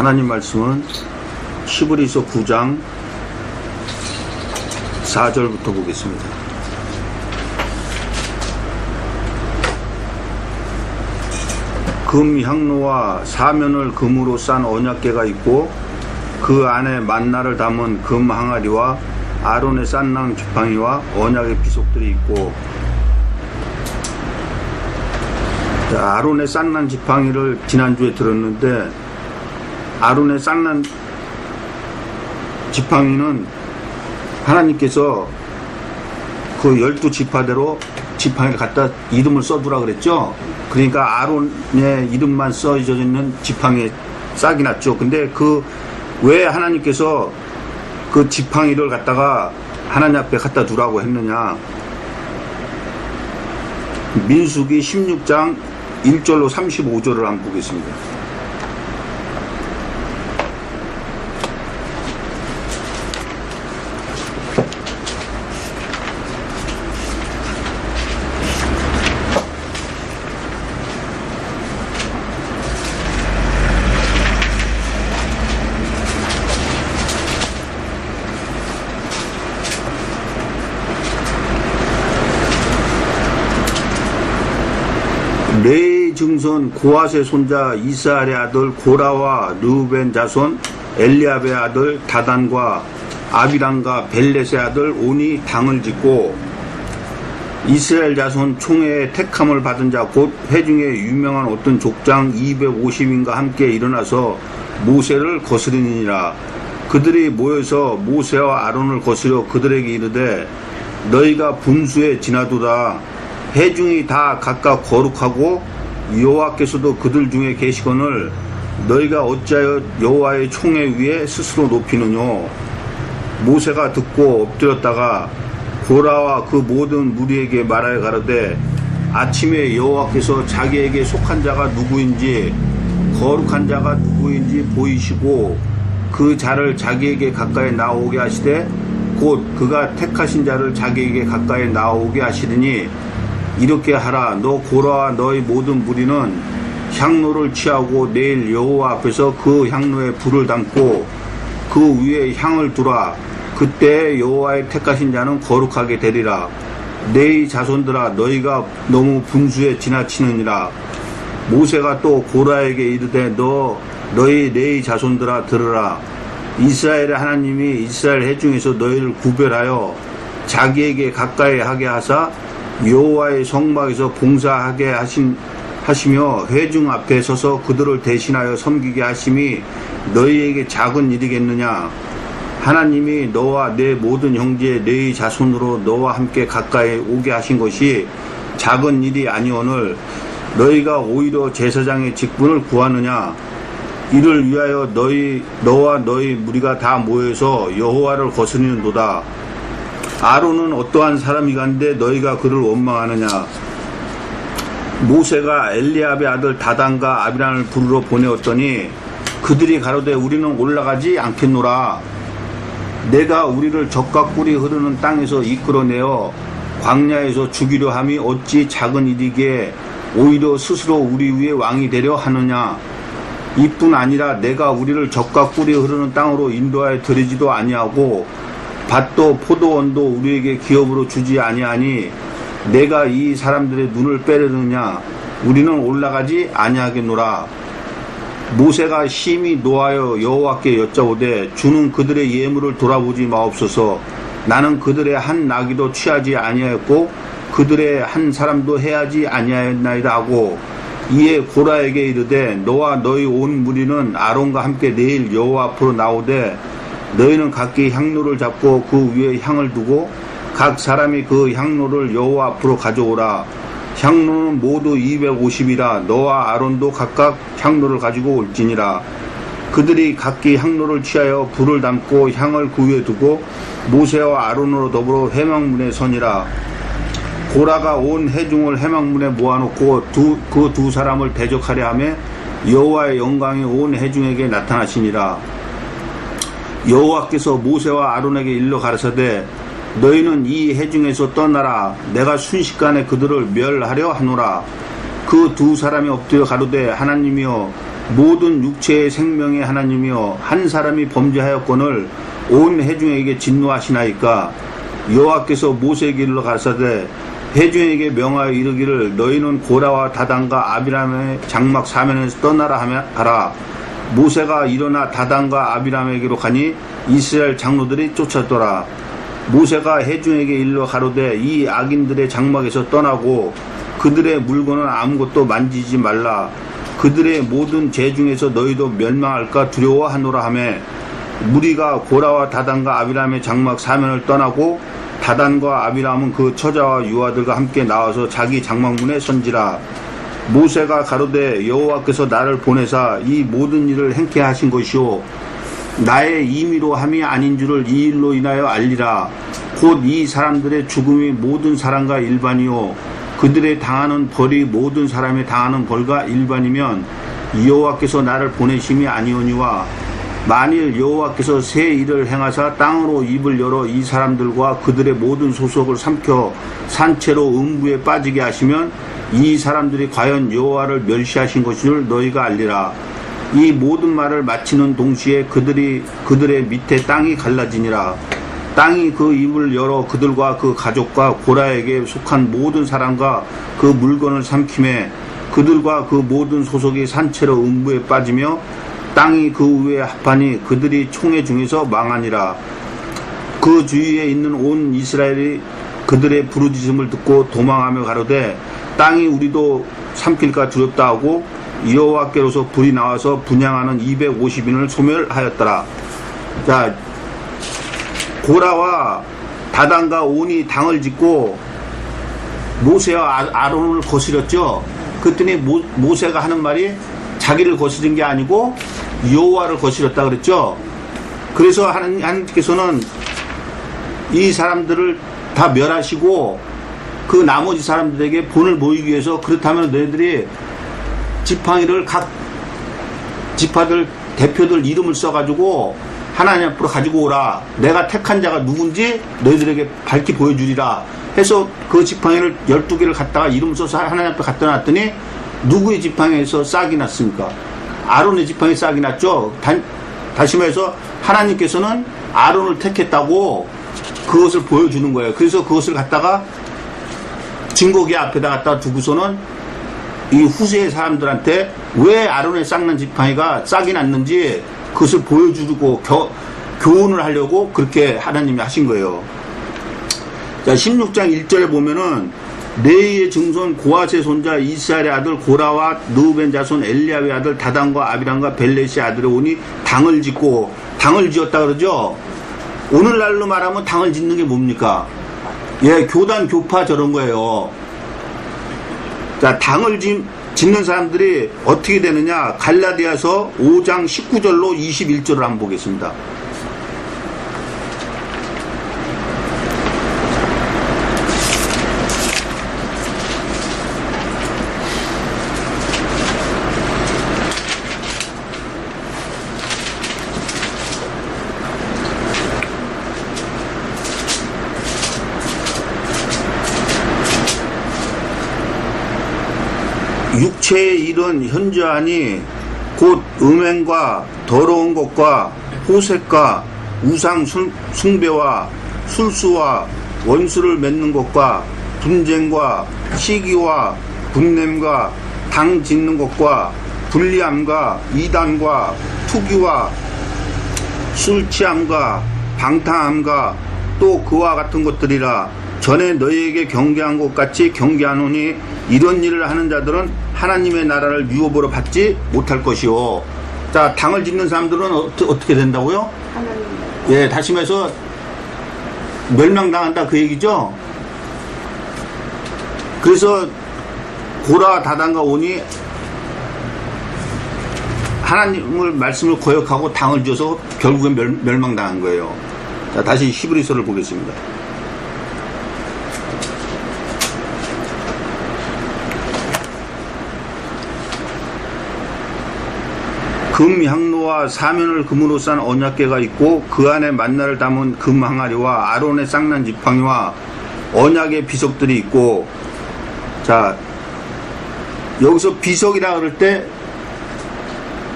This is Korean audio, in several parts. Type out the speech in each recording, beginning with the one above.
하나님 말씀은 히브리서 9장 4절부터 보겠습니다. 금 향로와 사면을 금으로 싼 언약궤가 있고 그 안에 만나를 담은 금 항아리와 아론의 싼낭 지팡이와 언약의 비속들이 있고, 아론의 싼낭 지팡이를 지난주에 들었는데, 아론의 싼낭 지팡이는 하나님께서 그 12지파대로 지팡이를 갖다 이름을 써두라 그랬죠. 그러니까 아론의 이름만 써져 있는 지팡이에 싹이 났죠. 근데 왜 하나님께서 그 지팡이를 갖다가 하나님 앞에 갖다 두라고 했느냐. 민수기 16장 1절로 35절을 한번 보겠습니다. 레위 증손 고핫의 손자 이스라엘의 아들 고라와 르우벤 자손 엘리압의 아들 다단과 아비람과 벨렛의 아들 온이 당을 짓고, 이스라엘 자손 총회의 택함을 받은 자 곧 회중에 유명한 어떤 족장 250인과 함께 일어나서 모세를 거스르니라. 그들이 모여서 모세와 아론을 거스려 그들에게 이르되, 너희가 분수에 지나도다. 회중이 다 각각 거룩하고 여호와께서도 그들 중에 계시거늘 너희가 어찌하여 여호와의 총회 위에 스스로 높이느뇨. 모세가 듣고 엎드렸다가 고라와 그 모든 무리에게 말하여 가로되, 아침에 여호와께서 자기에게 속한 자가 누구인지 거룩한 자가 누구인지 보이시고 그 자를 자기에게 가까이 나오게 하시되 곧 그가 택하신 자를 자기에게 가까이 나오게 하시리니, 이렇게 하라. 너 고라와 너희 모든 무리는 향로를 취하고 내일 여호와 앞에서 그 향로에 불을 담고 그 위에 향을 두라. 그때 여호와의 택하신 자는 거룩하게 되리라. 내 자손들아, 너희가 너무 분수에 지나치느니라. 모세가 또 고라에게 이르되, 너희 내 자손들아 들으라. 이스라엘의 하나님이 이스라엘 회중에서 너희를 구별하여 자기에게 가까이 하게 하사 여호와의 성막에서 봉사하게 하시며 회중 앞에 서서 그들을 대신하여 섬기게 하심이 너희에게 작은 일이겠느냐. 하나님이 너와 내 모든 형제 내 자손으로 너와 함께 가까이 오게 하신 것이 작은 일이 아니오늘 너희가 오히려 제사장의 직분을 구하느냐. 이를 위하여 너와 너희 무리가 다 모여서 여호와를 거스리는도다. 아론은 어떠한 사람이간데 너희가 그를 원망하느냐. 모세가 엘리압의 아들 다단과 아비람을 부르러 보내었더니 그들이 가로되, 우리는 올라가지 않겠노라. 내가 우리를 적과 꿀이 흐르는 땅에서 이끌어내어 광야에서 죽이려 함이 어찌 작은 일이기에 오히려 스스로 우리 위에 왕이 되려 하느냐. 이뿐 아니라 내가 우리를 적과 꿀이 흐르는 땅으로 인도하여 드리지도 아니하고 밭도 포도원도 우리에게 기업으로 주지 아니하니 내가 이 사람들의 눈을 빼려느냐. 우리는 올라가지 아니하겠노라. 모세가 심히 노하여 여호와께 여짜오되, 주는 그들의 예물을 돌아보지 마옵소서. 나는 그들의 한 나귀도 취하지 아니하였고 그들의 한 사람도 해하지 아니하였나이다 하고, 이에 고라에게 이르되, 너와 너희 온 무리는 아론과 함께 내일 여호와 앞으로 나오되 너희는 각기 향로를 잡고 그 위에 향을 두고 각 사람이 그 향로를 여호와 앞으로 가져오라. 향로는 모두 250이라 너와 아론도 각각 향로를 가지고 올지니라. 그들이 각기 향로를 취하여 불을 담고 향을 그 위에 두고 모세와 아론으로 더불어 회막문에 서니라. 고라가 온 회중을 회막문에 모아놓고 그 두 사람을 대적하려 하며 여호와의 영광이 온 회중에게 나타나시니라. 여호와께서 모세와 아론에게 일러 가라사대, 너희는 이 회중에서 떠나라. 내가 순식간에 그들을 멸하려 하노라. 그 두 사람이 엎드려 가로되, 하나님이여 모든 육체의 생명의 하나님이여 한 사람이 범죄하였건을 온 회중에게 진노하시나이까. 여호와께서 모세에게 일러 가라사대 회중에게 명하여 이르기를 너희는 고라와 다단과 아비람의 장막 사면에서 떠나라 하라. 모세가 일어나 다단과 아비람에게로 가니 이스라엘 장로들이 쫓았더라. 모세가 회중에게 일러 가로되 이 악인들의 장막에서 떠나고 그들의 물건은 아무것도 만지지 말라. 그들의 모든 죄 중에서 너희도 멸망할까 두려워하노라 하며 무리가 고라와 다단과 아비람의 장막 사면을 떠나고 다단과 아비람은 그 처자와 유아들과 함께 나와서 자기 장막문에 선지라. 모세가 가로되 여호와께서 나를 보내사 이 모든 일을 행케 하신 것이요 나의 임의로 함이 아닌 줄을 이 일로 인하여 알리라. 곧 이 사람들의 죽음이 모든 사람과 일반이요 그들의 당하는 벌이 모든 사람의 당하는 벌과 일반이면 여호와께서 나를 보내심이 아니오니와 만일 여호와께서 새 일을 행하사 땅으로 입을 열어 이 사람들과 그들의 모든 소속을 삼켜 산채로 음부에 빠지게 하시면 이 사람들이 과연 여호와를 멸시하신 것을 너희가 알리라. 이 모든 말을 마치는 동시에 그들의 밑에 땅이 갈라지니라. 땅이 그 입을 열어 그들과 그 가족과 고라에게 속한 모든 사람과 그 물건을 삼킴에 그들과 그 모든 소속이 산채로 음부에 빠지며 땅이 그 위에 합하니 그들이 총회 중에서 망하니라. 그 주위에 있는 온 이스라엘이 그들의 부르짖음을 듣고 도망하며 가로되 땅이 우리도 삼킬까 두렵다 하고 여호와께로서 불이 나와서 분향하는 250인을 소멸하였더라. 자, 고라와 다단과 온이 당을 짓고 모세와 아론을 거스렸죠. 그랬더니 모세가 하는 말이 자기를 거스린 게 아니고 여호와를 거스렸다 그랬죠. 그래서 하나님께서는 이 사람들을 다 멸하시고 그 나머지 사람들에게 본을 보이기 위해서 그렇다면 너희들이 지팡이를 각 지파들 대표들 이름을 써가지고 하나님 앞으로 가지고 오라. 내가 택한 자가 누군지 너희들에게 밝히 보여주리라 해서 그 지팡이를 12개를 갖다가 이름 써서 하나님 앞에 갖다 놨더니 누구의 지팡이에서 싹이 났습니까? 아론의 지팡이 싹이 났죠. 다시 말해서 하나님께서는 아론을 택했다고 그것을 보여주는 거예요. 그래서 그것을 갖다가 증거기 앞에다 갖다 두고서는 이 후세의 사람들한테 왜 아론의 싹난 지팡이가 싹이 났는지 그것을 보여주고 교훈을 하려고 그렇게 하나님이 하신 거예요. 자, 16장 1절에 보면은 레이의 증손 고아세 손자 이스라엘의 아들 고라와 르우벤 자손 엘리야의 아들 다단과 아비람과 벨렛의 아들의 온이 당을 짓고 당을 지었다 그러죠. 오늘날로 말하면 당을 짓는 게 뭡니까? 예, 교단 교파 저런 거예요. 자, 당을 짓는 사람들이 어떻게 되느냐? 갈라디아서 5장 19절로 21절을 한번 보겠습니다. 육체의 일은 현저하니 곧 음행과 더러운 것과 호색과 우상 숭배와 술수와 원수를 맺는 것과 분쟁과 시기와 분냄과 당 짓는 것과 불리함과 이단과 투기와 술취함과 방탕함과 또 그와 같은 것들이라. 전에 너희에게 경계한 것 같이 경계하노니 이런 일을 하는 자들은 하나님의 나라를 유업으로 받지 못할 것이요. 자, 당을 짓는 사람들은 어떻게 된다고요? 하나님. 예, 다시 말해서 멸망당한다 그 얘기죠. 그래서 고라 다단과 온이 하나님을 말씀을 거역하고 당을 지어서 결국엔 멸망당한 거예요. 자, 다시 히브리서를 보겠습니다. 금 향로와 사면을 금으로 싼 언약궤가 있고 그 안에 만나를 담은 금 항아리와 아론의 쌍난 지팡이와 언약의 비석들이 있고. 자, 여기서 비석이라 그럴 때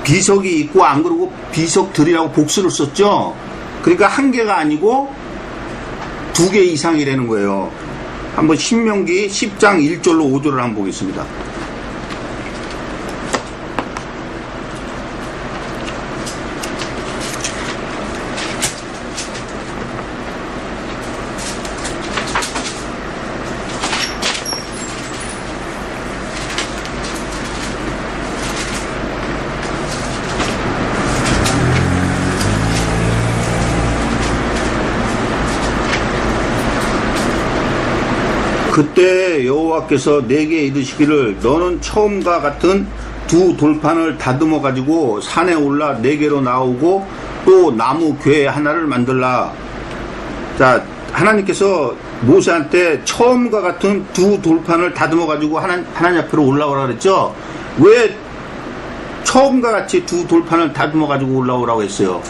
비석이 있고 안 그러고 비석들이라고 복수를 썼죠. 그러니까 한 개가 아니고 두 개 이상이라는 거예요. 한번 신명기 10장 1절로 5절을 한번 보겠습니다. 그때 여호와께서 내게 이르시기를 너는 처음과 같은 두 돌판을 다듬어 가지고 산에 올라 내게로 나오고 또 나무 궤 하나를 만들라. 자, 하나님께서 모세한테 처음과 같은 두 돌판을 다듬어 가지고 하나님 앞으로 올라오라 그랬죠. 왜 처음과 같이 두 돌판을 다듬어 가지고 올라오라고 했어요?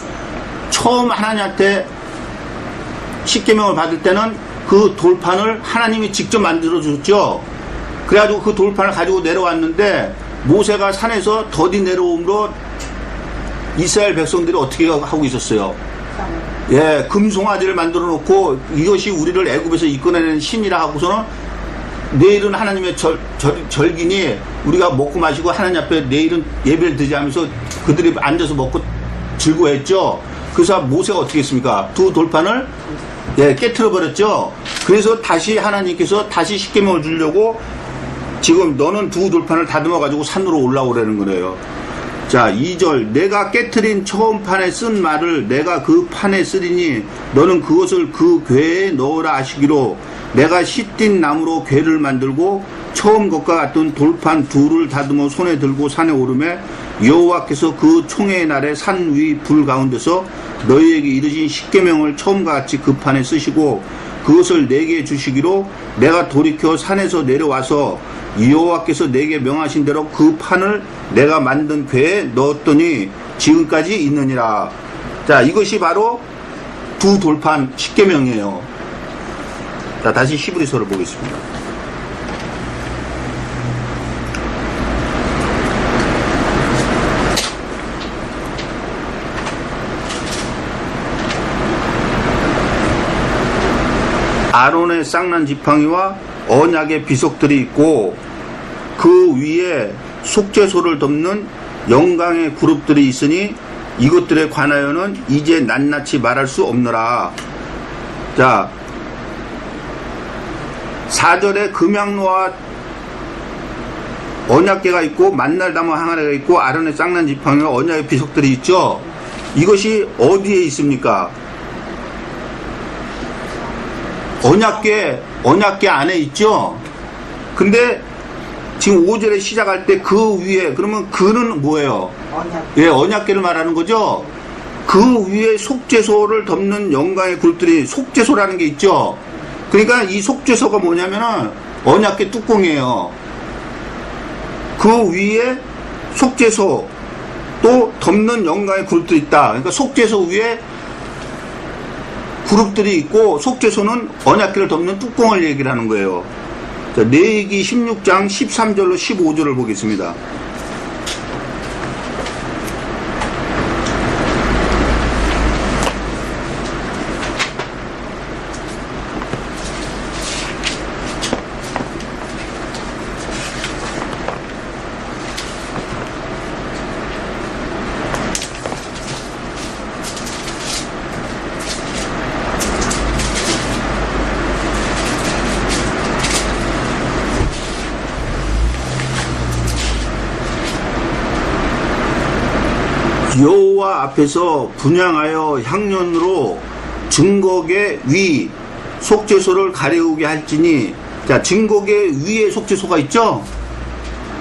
처음 하나님한테 십계명을 받을 때는 그 돌판을 하나님이 직접 만들어 줬죠. 그래가지고 그 돌판을 가지고 내려왔는데 모세가 산에서 더디 내려오므로 이스라엘 백성들이 어떻게 하고 있었어요? 예, 금송아지를 만들어 놓고 이것이 우리를 애굽에서 이끌어내는 신이라 하고서는 내일은 하나님의 절기니 우리가 먹고 마시고 하나님 앞에 내일은 예배를 드리자면서 그들이 앉아서 먹고 즐거워했죠. 그래서 모세가 어떻게 했습니까? 두 돌판을 깨트려 버렸죠. 그래서 다시 하나님께서 다시 십계명을 주려고 지금 너는 두 돌판을 다듬어 가지고 산으로 올라오라는 거예요. 자, 2절 내가 깨트린 처음 판에 쓴 말을 내가 그 판에 쓰리니 너는 그것을 그 궤에 넣으라 하시기로 내가 시띤 나무로 궤를 만들고 처음 것과 같은 돌판 둘을 다듬어 손에 들고 산에 오르매 여호와께서 그 총회의 날에 산 위 불 가운데서 너희에게 이르신 십계명을 처음과 같이 그 판에 쓰시고 그것을 내게 주시기로 내가 돌이켜 산에서 내려와서 여호와께서 내게 명하신 대로 그 판을 내가 만든 궤에 넣었더니 지금까지 있느니라. 자, 이것이 바로 두 돌판 십계명이에요. 자, 다시 히브리서를 보겠습니다. 아론의 쌍난 지팡이와 언약의 비석들이 있고 그 위에 속죄소를 덮는 영광의 그룹들이 있으니 이것들에 관하여는 이제 낱낱이 말할 수 없노라. 자, 4절에 금양로와 언약궤가 있고 만날나무 항아리가 있고 아론의 쌍난 지팡이와 언약의 비석들이 있죠. 이것이 어디에 있습니까? 언약궤 안에 있죠. 근데 지금 5절에 시작할 때 그 위에, 그러면 그는 뭐예요? 예, 언약궤를 말하는 거죠. 그 위에 속죄소를 덮는 영광의 굴들이 속죄소라는 게 있죠. 그러니까 이 속죄소가 뭐냐면은 언약궤 뚜껑이에요. 그 위에 속죄소 또 덮는 영광의 굴들이 있다. 그러니까 속죄소 위에 그룹들이 있고 속죄소는 언약궤를 덮는 뚜껑을 얘기를 하는 거예요. 자, 레위기 16장 13절로 15절을 보겠습니다. 여호와 앞에서 분향하여 향년으로 증거계 위 속죄소를 가리우게 할지니, 자, 증거계 위에 속죄소가 있죠.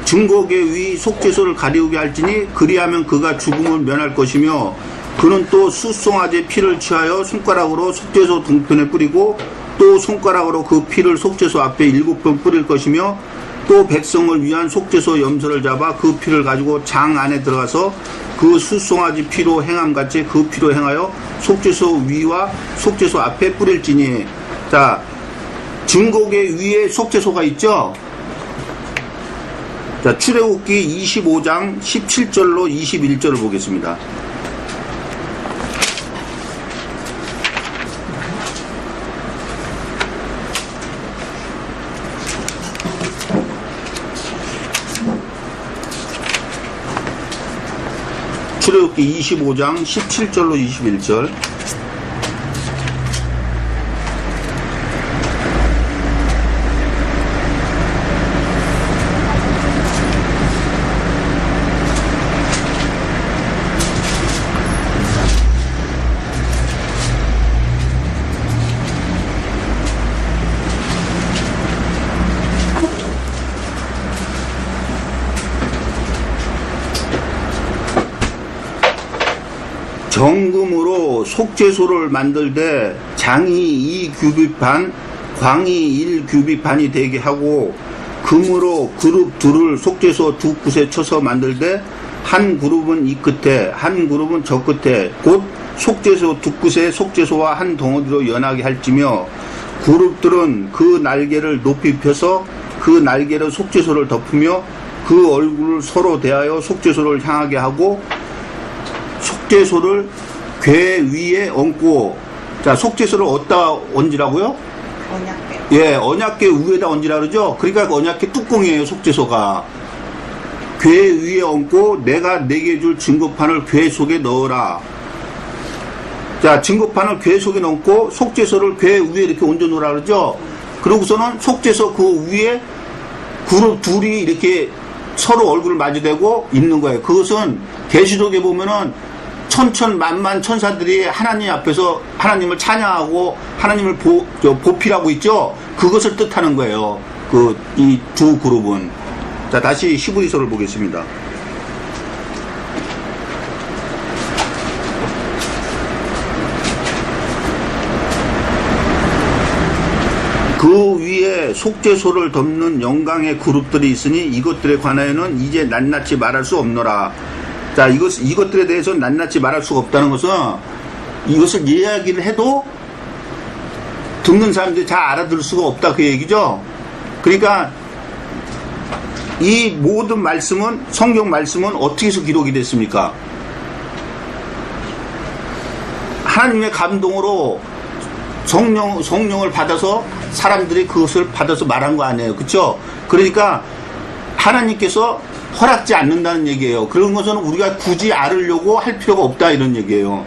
증거계 위 속죄소를 가리우게 할지니 그리하면 그가 죽음을 면할 것이며 그는 또 숫송아지 피를 취하여 손가락으로 속죄소 동편에 뿌리고 또 손가락으로 그 피를 속죄소 앞에 7번 뿌릴 것이며 또 백성을 위한 속죄소 염소를 잡아 그 피를 가지고 장 안에 들어가서 그 숫송아지 피로 행함같이 그 피로 행하여 속죄소 위와 속죄소 앞에 뿌릴지니. 자, 증거계 위에 속죄소가 있죠. 자, 출애굽기 25장 17절로 21절을 보겠습니다. 출애굽기 25장 17절로 21절. 정금으로 속죄소를 만들되 장이 2규빗반, 광이 1규빗반이 되게 하고, 금으로 그룹 둘을 속죄소 두 굿에 쳐서 만들되 한 그룹은 이 끝에, 한 그룹은 저 끝에, 곧 속죄소 두 굿에 속죄소와 한 덩어리로 연하게 할지며, 그룹들은 그 날개를 높이 펴서 그 날개로 속죄소를 덮으며 그 얼굴을 서로 대하여 속죄소를 향하게 하고, 속죄소를 궤 위에 얹고, 자, 속죄소를 어디다 얹으라고요? 언약궤. 예, 언약궤 위에다 얹으라 그러죠? 그러니까 그 언약궤 뚜껑이에요, 속죄소가. 궤 위에 얹고 내가 내게 줄 증거판을 궤 속에 넣어라. 자, 증거판을 궤 속에 넣고 속죄소를 궤 위에 이렇게 얹어 놓으라 그러죠? 그러고서는 속죄소 그 위에 그룹 둘이 이렇게 서로 얼굴을 마주대고 있는 거예요. 그것은 계시록에 보면은 천천만만 천사들이 하나님 앞에서 하나님을 찬양하고 하나님을 보필하고 있죠. 그것을 뜻하는 거예요. 이 두 그룹은. 자, 다시 히브리서를 보겠습니다. 그 위에 속죄소를 덮는 영광의 그룹들이 있으니 이것들에 관하여는 이제 낱낱이 말할 수 없노라. 자, 이것들에 대해서 낱낱이 말할 수가 없다는 것은 이것을 이야기를 해도 듣는 사람들이 잘 알아들을 수가 없다, 그 얘기죠. 그러니까 이 모든 말씀은, 성경 말씀은 어떻게 해서 기록이 됐습니까? 하나님의 감동으로 성령을 받아서 사람들이 그것을 받아서 말한 거 아니에요. 그렇죠? 그러니까 하나님께서 허락지 않는다는 얘기예요. 그런 것은 우리가 굳이 알으려고 할 필요가 없다, 이런 얘기예요.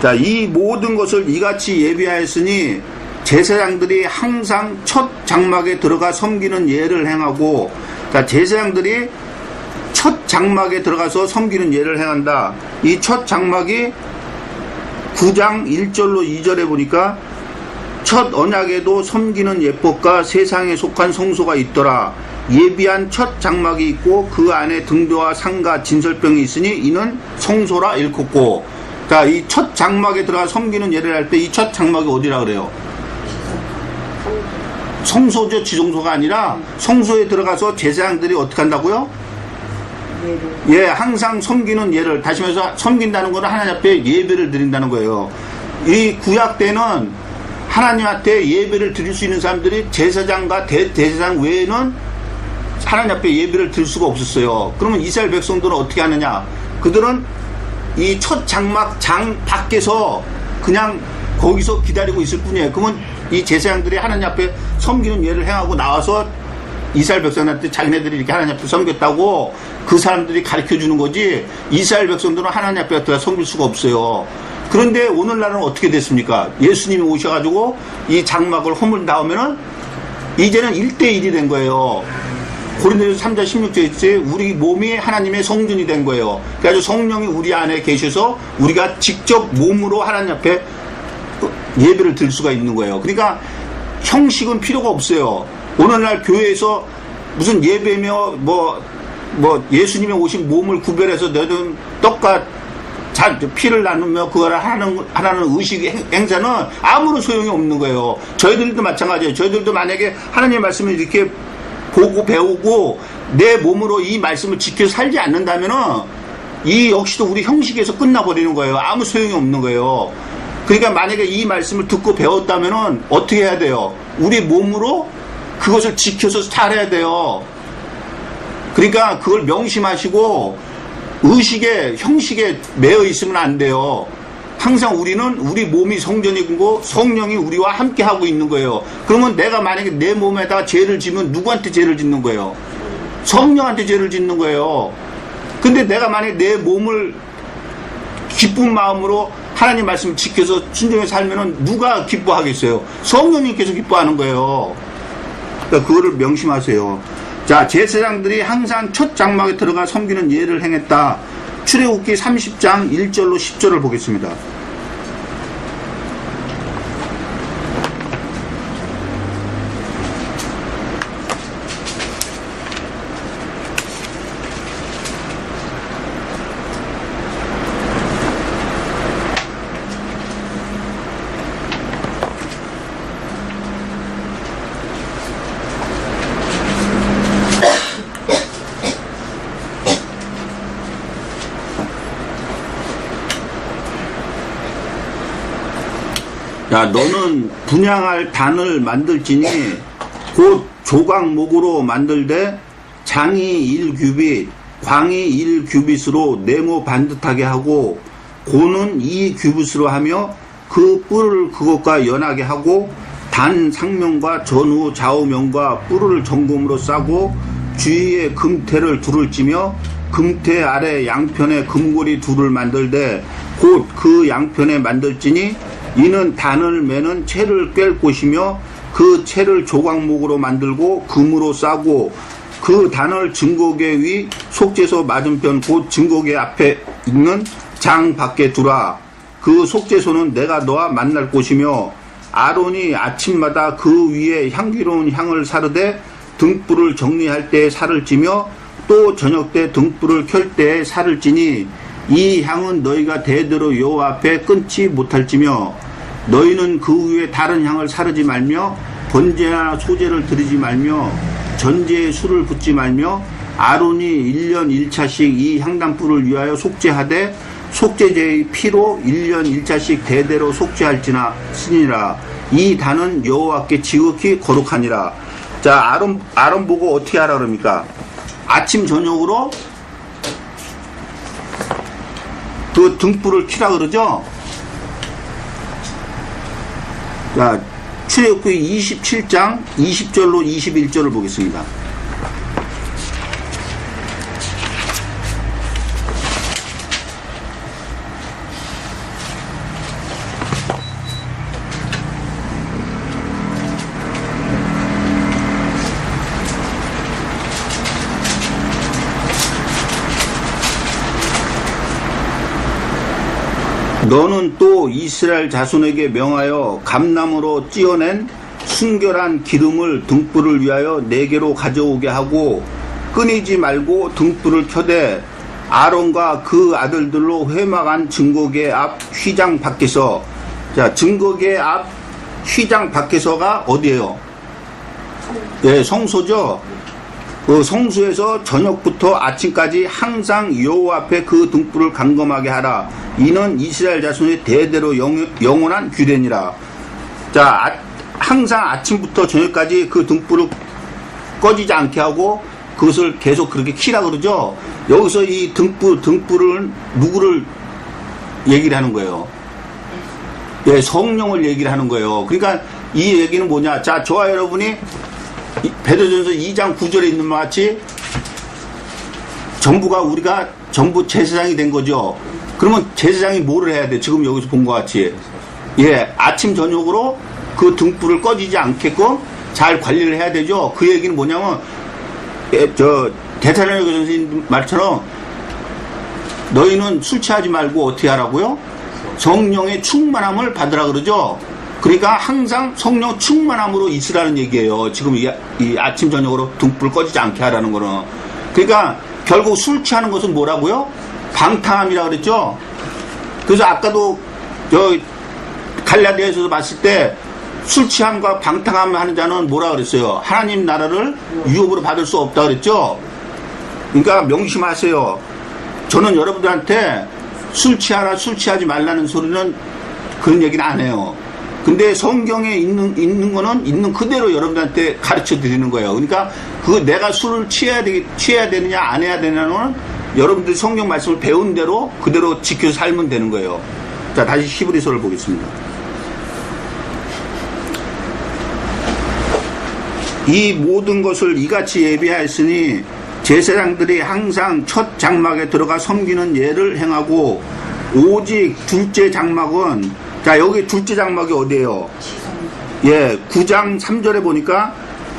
자, 이 모든 것을 이같이 예비하였으니 제사장들이 항상 첫 장막에 들어가 섬기는 예를 행하고, 자, 제사장들이 첫 장막에 들어가서 섬기는 예를 행한다. 이 첫 장막이 9장 1절로 2절에 보니까 첫 언약에도 섬기는 예법과 세상에 속한 성소가 있더라. 예비한 첫 장막이 있고 그 안에 등도와 상과 진설병이 있으니 이는 성소라 일컫고. 자, 이 첫 장막에 들어가 섬기는 예를 할 때 이 첫 장막이 어디라 그래요? 성소죠. 지성소가 아니라 성소에 들어가서 제사장들이 어떻게 한다고요? 예, 항상 섬기는 예를, 다시 말해서 섬긴다는 것은 하나님 앞에 예배를 드린다는 거예요. 이 구약 때는 하나님한테 예배를 드릴 수 있는 사람들이 제사장과 대제사장 외에는 하나님 앞에 예배를 드릴 수가 없었어요. 그러면 이스라엘 백성들은 어떻게 하느냐? 그들은 이 첫 장막 장 밖에서 그냥 거기서 기다리고 있을 뿐이에요. 그러면 이 제사장들이 하나님 앞에 섬기는 예를 행하고 나와서 이스라엘 백성한테 자기네들이 이렇게 하나님 앞에 섬겼다고 그 사람들이 가르쳐 주는 거지, 이스라엘 백성들은 하나님 앞에 들어가 섬길 수가 없어요. 그런데 오늘날은 어떻게 됐습니까? 예수님이 오셔가지고 이 장막을 허물 다음에는 이제는 1대1이 된 거예요. 고린도전서 3장 16절에 있지, 우리 몸이 하나님의 성전이 된 거예요. 그래서 성령이 우리 안에 계셔서 우리가 직접 몸으로 하나님 앞에 예배를 드릴 수가 있는 거예요. 그러니까 형식은 필요가 없어요. 오늘날 교회에서 무슨 예배며 예수님이 오신 몸을 구별해서 너는 떡과 피를 나누며 그거를 하라는 의식 행사는 아무런 소용이 없는 거예요. 저희들도 마찬가지예요. 저희들도 만약에 하나님의 말씀을 이렇게 보고 배우고 내 몸으로 이 말씀을 지켜 살지 않는다면은 이 역시도 우리 형식에서 끝나버리는 거예요. 아무 소용이 없는 거예요. 그러니까 만약에 이 말씀을 듣고 배웠다면은 어떻게 해야 돼요? 우리 몸으로 그것을 지켜서 살아야 돼요. 그러니까 그걸 명심하시고 의식에 형식에 매여 있으면 안 돼요. 항상 우리는 우리 몸이 성전이고 성령이 우리와 함께 하고 있는 거예요. 그러면 내가 만약에 내 몸에다가 죄를 지면 누구한테 죄를 짓는 거예요? 성령한테 죄를 짓는 거예요. 근데 내가 만약에 내 몸을 기쁜 마음으로 하나님 말씀을 지켜서 순종해 살면은 누가 기뻐하겠어요? 성령님께서 기뻐하는 거예요. 그러니까 그거를 명심하세요. 자, 제사장들이 항상 첫 장막에 들어가 섬기는 예를 행했다. 출애굽기 30장 1절로 10절을 보겠습니다. 야, 너는 분향할 단을 만들지니 곧 조각목으로 만들되 장이 1규빗, 광이 1규빗으로 네모 반듯하게 하고 고는 2규빗으로 하며 그 뿔을 그것과 연하게 하고 단 상면과 전후 좌우면과 뿔을 정금으로 싸고 주위에 금태를 둘을 찌며 금태 아래 양편에 금고리 둘을 만들되 곧 그 양편에 만들지니 이는 단을 매는 채를 꿰 곳이며 그 채를 조각목으로 만들고 금으로 싸고 그 단을 증거궤 위 속죄소 맞은편 곧 증거궤 앞에 있는 장 밖에 두라. 그 속죄소는 내가 너와 만날 곳이며 아론이 아침마다 그 위에 향기로운 향을 사르되 등불을 정리할 때에 살을 찌며 또 저녁 때 등불을 켤 때에 살을 찌니 이 향은 너희가 대대로 여호와 앞에 끊지 못할지며 너희는 그 위에 다른 향을 사르지 말며 번제나 소제를 드리지 말며 전제에 술을 붓지 말며 아론이 1년 1차씩 이 향단불을 위하여 속죄하되 속죄제의 피로 1년 1차씩 대대로 속죄할지니라. 이 단은 여호와께 지극히 거룩하니라. 자, 아론 보고 어떻게 하라 그럽니까? 아침 저녁으로 그 등불을 켜라 그러죠? 자, 출애굽기 27장 20절로 21절을 보겠습니다. 너는 또 이스라엘 자손에게 명하여 감나무로 찧어낸 순결한 기름을 등불을 위하여 네개로 가져오게 하고 끊이지 말고 등불을 켜되 아론과 그 아들들로 회막한 증거궤 앞 휘장 밖에서. 자, 증거궤 앞 휘장 밖에서가 어디예요? 네, 성소죠. 그 성소에서 저녁부터 아침까지 항상 여호와 앞에 그 등불을 감검하게 하라. 이는 이스라엘 자손의 대대로 영원한 규례니라. 자, 항상 아침부터 저녁까지 그 등불을 꺼지지 않게 하고 그것을 계속 그렇게 키라 그러죠. 여기서 이 등불은 누구를 얘기를 하는 거예요? 예, 성령을 얘기를 하는 거예요. 그러니까 이 얘기는 뭐냐? 자, 저와 여러분이 베드로전서 2장 9절에 있는 것 같이 우리가 전부 제사장이 된 거죠. 그러면 제사장이 뭐를 해야 돼? 지금 여기서 본 것 같이. 예, 아침 저녁으로 그 등불을 꺼지지 않게끔 잘 관리를 해야 되죠. 그 얘기는 뭐냐면, 데살로니가 전서인 말처럼 너희는 술 취하지 말고 어떻게 하라고요? 성령의 충만함을 받으라 그러죠. 그러니까 항상 성령 충만함으로 있으라는 얘기예요. 지금 이 아침 저녁으로 등불 꺼지지 않게 하라는 거는. 그러니까 결국 술 취하는 것은 뭐라고요? 방탕함이라 그랬죠. 그래서 아까도 갈라디아에서 봤을 때 술 취함과 방탕함 하는 자는 뭐라 그랬어요? 하나님 나라를 유업으로 받을 수 없다 그랬죠. 그러니까 명심하세요. 저는 여러분들한테 술 취하라 술 취하지 말라는 소리는 그런 얘기는 안 해요. 근데 성경에 있는 거는 있는 그대로 여러분들한테 가르쳐 드리는 거예요. 그러니까 그 내가 술을 취해야 되느냐 안 해야 되느냐는 여러분들이 성경 말씀을 배운 대로 그대로 지켜서 살면 되는 거예요. 자, 다시 히브리서를 보겠습니다. 이 모든 것을 이같이 예비하였으니 제사장들이 항상 첫 장막에 들어가 섬기는 예를 행하고 오직 둘째 장막은, 자, 여기 둘째 장막이 어디예요? 예, 9장 3절에 보니까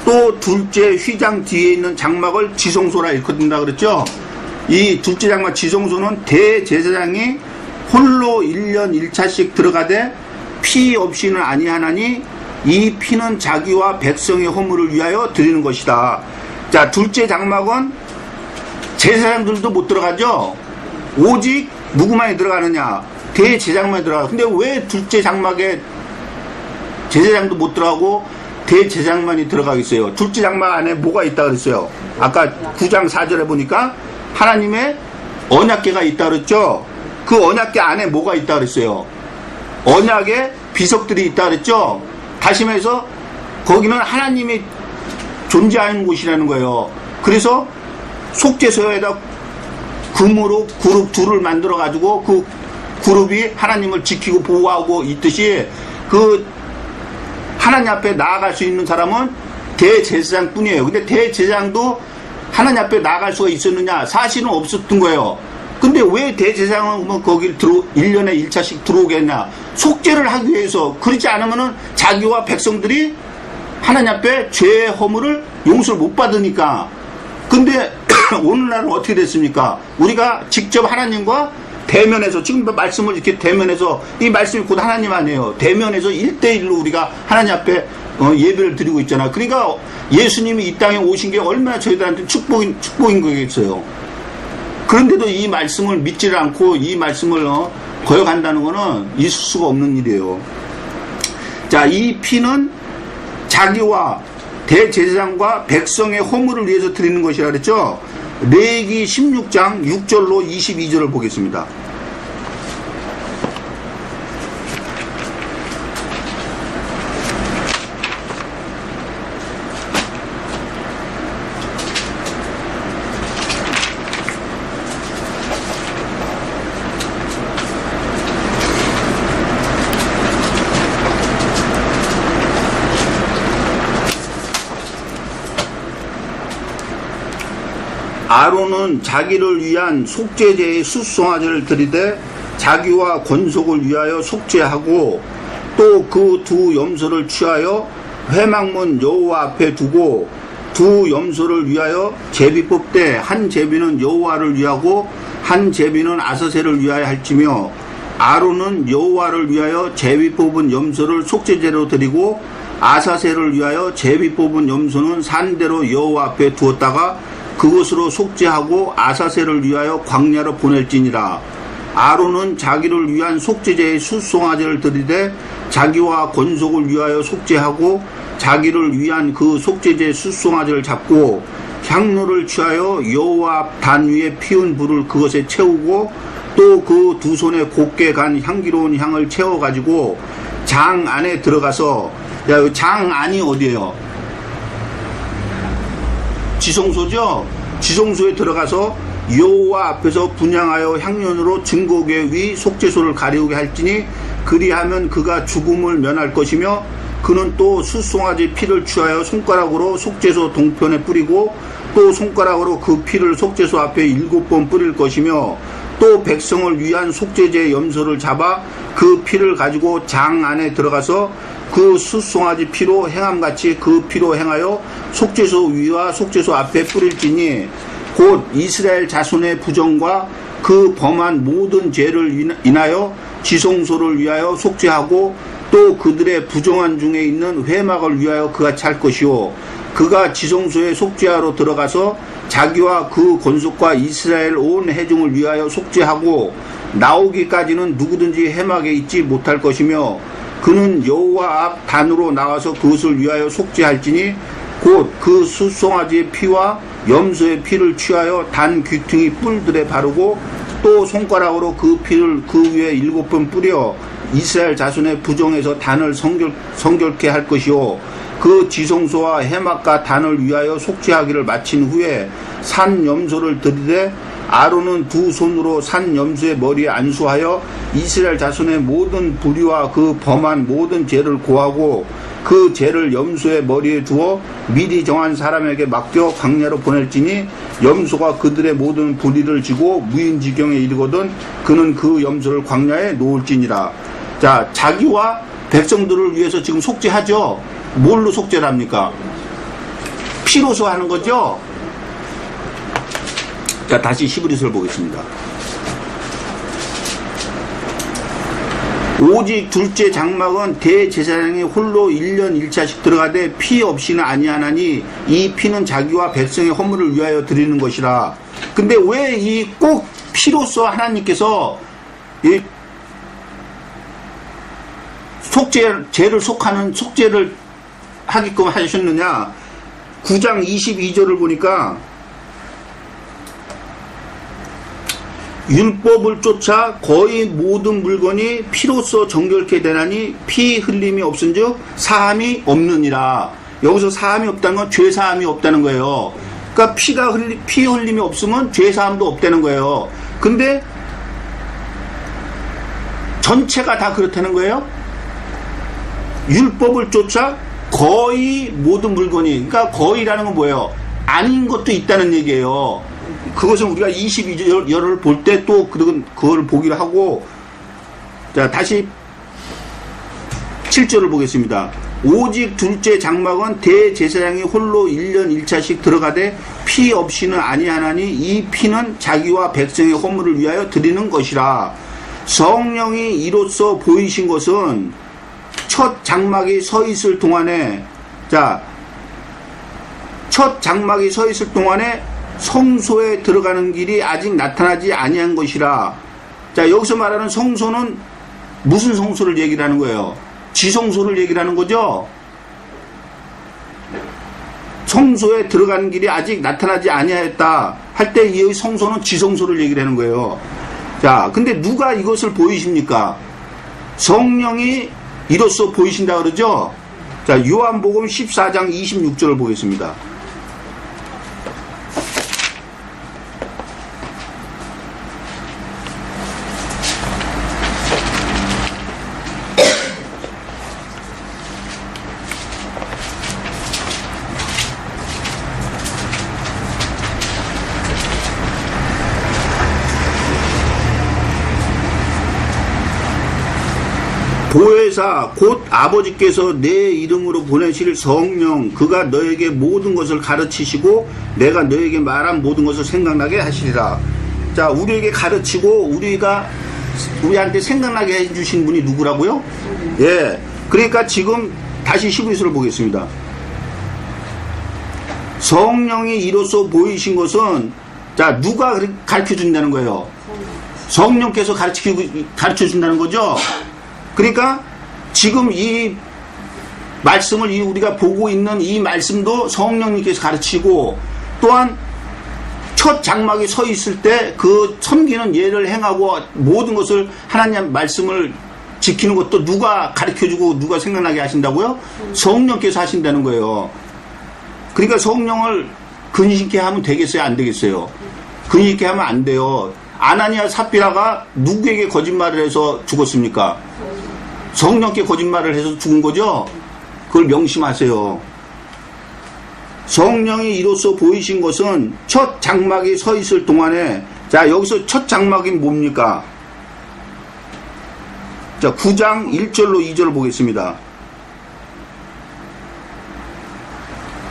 또 둘째 휘장 뒤에 있는 장막을 지성소라 일컫는다 그랬죠? 이 둘째 장막 지성소는 대제사장이 홀로 1년 1차씩 들어가되 피 없이는 아니하나니 이 피는 자기와 백성의 허물을 위하여 드리는 것이다. 자, 둘째 장막은 제사장들도 못 들어가죠? 오직 누구만이 들어가느냐? 대제사장만이 들어가. 근데 왜 둘째 장막에 제사장도 못 들어가고 대제사장만이 들어가겠어요? 둘째 장막 안에 뭐가 있다 그랬어요? 아까 9장 4절에 보니까 하나님의 언약궤가 있다 그랬죠? 그 언약궤 안에 뭐가 있다 그랬어요? 언약의 비석들이 있다 그랬죠? 다시 말해서 거기는 하나님이 존재하는 곳이라는 거예요. 그래서 속죄소에다 금으로 그룹 둘을 만들어 가지고 그 그룹이 하나님을 지키고 보호하고 있듯이 그 하나님 앞에 나아갈 수 있는 사람은 대제사장 뿐이에요. 근데 대제사장도 하나님 앞에 나아갈 수가 있었느냐? 사실은 없었던 거예요. 근데 왜 대제사장은 거길 1년에 1차씩 들어오겠냐? 속죄를 하기 위해서. 그렇지 않으면은 자기와 백성들이 하나님 앞에 죄의 허물을 용서를 못 받으니까. 근데 오늘날은 어떻게 됐습니까? 우리가 직접 하나님과 대면에서, 지금 말씀을 이렇게 대면해서, 이 말씀이 곧 하나님 아니에요. 대면에서 1대1로 우리가 하나님 앞에 예배를 드리고 있잖아. 그러니까 예수님이 이 땅에 오신 게 얼마나 저희들한테 축복인 거겠어요. 그런데도 이 말씀을 믿지를 않고 이 말씀을 거역한다는 거는 있을 수가 없는 일이에요. 자, 이 피는 자기와 대제사장과 백성의 허물을 위해서 드리는 것이라 그랬죠. 레위기 16장 6절로 22절을 보겠습니다. 아론은 자기를 위한 속죄제의 숫송아지를 드리되 자기와 권속을 위하여 속죄하고 또 그 두 염소를 취하여 회막문 여호와 앞에 두고 두 염소를 위하여 제비 뽑되 한 제비는 여호와를 위하고 한 제비는 아사셀을 위하여 할지며 아론은 여호와를 위하여 제비 뽑은 염소를 속죄제로 드리고 아사셀을 위하여 제비 뽑은 염소는 산대로 여호와 앞에 두었다가 그것으로 속죄하고 아사셀을 위하여 광야로 보낼지니라. 아론은 자기를 위한 속죄제의 숫송아지를 드리되 자기와 권속을 위하여 속죄하고 자기를 위한 그 속죄제의 숫송아지를 잡고 향로를 취하여 여호와 앞 단 위에 피운 불을 그것에 채우고 또 그 두 손에 곱게 간 향기로운 향을 채워가지고 장 안에 들어가서, 야, 장 안이 어디예요? 지성소죠. 지성소에 들어가서 여호와 앞에서 분향하여 향연으로 증거궤 위 속죄소를 가리우게 할지니 그리하면 그가 죽음을 면할 것이며 그는 또 숫송아지 피를 취하여 손가락으로 속죄소 동편에 뿌리고 또 손가락으로 그 피를 속죄소 앞에 7번 뿌릴 것이며 또 백성을 위한 속죄제 염소를 잡아 그 피를 가지고 장 안에 들어가서 그 숫송아지 피로 행함같이 그 피로 행하여 속죄소 위와 속죄소 앞에 뿌릴지니 곧 이스라엘 자손의 부정과 그 범한 모든 죄를 인하여 지성소를 위하여 속죄하고 또 그들의 부정한 중에 있는 회막을 위하여 그가 찰 것이요 그가 지성소에 속죄하러 들어가서 자기와 그 권속과 이스라엘 온 회중을 위하여 속죄하고 나오기까지는 누구든지 회막에 있지 못할 것이며 그는 여호와 앞 단으로 나와서 그것을 위하여 속죄할지니 곧 그 숫송아지의 피와 염소의 피를 취하여 단 귀퉁이 뿔들에 바르고 또 손가락으로 그 피를 그 위에 7번 뿌려 이스라엘 자손의 부정에서 단을 성결케 할 것이요 그 지성소와 해막과 단을 위하여 속죄하기를 마친 후에 산 염소를 들이되 아론은 두 손으로 산 염소의 머리에 안수하여 이스라엘 자손의 모든 불의와 그 범한 모든 죄를 고하고 그 죄를 염소의 머리에 두어 미리 정한 사람에게 맡겨 광야로 보낼지니 염소가 그들의 모든 불의를 지고 무인지경에 이르거든 그는 그 염소를 광야에 놓을지니라. 자, 자기와 백성들을 위해서 지금 속죄하죠. 뭘로 속죄를 합니까? 피로서 하는 거죠. 자, 다시 히브리서를 보겠습니다. 오직 둘째 장막은 대제사장이 홀로 1년 1차씩 들어가되 피 없이는 아니하나니 이 피는 자기와 백성의 허물을 위하여 드리는 것이라. 근데 왜 이 꼭 피로서 하나님께서 이 죄를 속하는 속죄를 하게끔 하셨느냐? 9장 22절을 보니까 율법을 쫓아 거의 모든 물건이 피로써 정결케 되나니 피 흘림이 없은즉 사함이 없느니라. 여기서 사함이 없다는 건 죄 사함이 없다는 거예요. 그러니까 피 흘림이 없으면 죄 사함도 없다는 거예요. 근데 전체가 다 그렇다는 거예요. 율법을 쫓아 거의 모든 물건이, 그러니까 거의라는 건 뭐예요? 아닌 것도 있다는 얘기예요. 그것은 우리가 22절을 볼 때 또 그걸 보기로 하고, 자, 다시 7절을 보겠습니다. 오직 둘째 장막은 대제사장이 홀로 1년 1차씩 들어가되 피 없이는 아니하나니 이 피는 자기와 백성의 허물을 위하여 드리는 것이라. 성령이 이로써 보이신 것은 첫 장막이 서 있을 동안에, 자, 첫 장막이 서 있을 동안에 성소에 들어가는 길이 아직 나타나지 아니한 것이라. 자, 여기서 말하는 성소는 무슨 성소를 얘기를 하는 거예요? 지성소를 얘기를 하는 거죠? 성소에 들어가는 길이 아직 나타나지 아니하였다 할 때 이 성소는 지성소를 얘기를 하는 거예요. 자, 근데 누가 이것을 보이십니까? 성령이 이로써 보이신다 그러죠? 자, 요한복음 14장 26절을 보겠습니다. 보혜사 곧 아버지께서 내 이름으로 보내실 성령 그가 너에게 모든 것을 가르치시고 내가 너에게 말한 모든 것을 생각나게 하시리라. 자, 우리에게 가르치고 우리한테 생각나게 해주신 분이 누구라고요? 예, 그러니까 지금 다시 히브리서를 보겠습니다. 성령이 이로써 보이신 것은, 자, 누가 가르쳐 준다는 거예요? 성령께서 가르쳐 준다는 거죠. 그러니까 지금 이 말씀을 우리가 보고 있는 이 말씀도 성령님께서 가르치고, 또한 첫 장막에 서 있을 때 그 섬기는 예를 행하고 모든 것을 하나님 말씀을 지키는 것도 누가 가르쳐주고 누가 생각나게 하신다고요? 성령께서 하신다는 거예요. 그러니까 성령을 근심케 하면 되겠어요? 안 되겠어요? 근심케 하면 안 돼요. 아나니아 삽비라가 누구에게 거짓말을 해서 죽었습니까? 성령께 거짓말을 해서 죽은 거죠? 그걸 명심하세요. 성령이 이로써 보이신 것은 첫 장막이 서 있을 동안에, 자, 여기서 첫 장막이 뭡니까? 자, 9장 1절로 2절을 보겠습니다.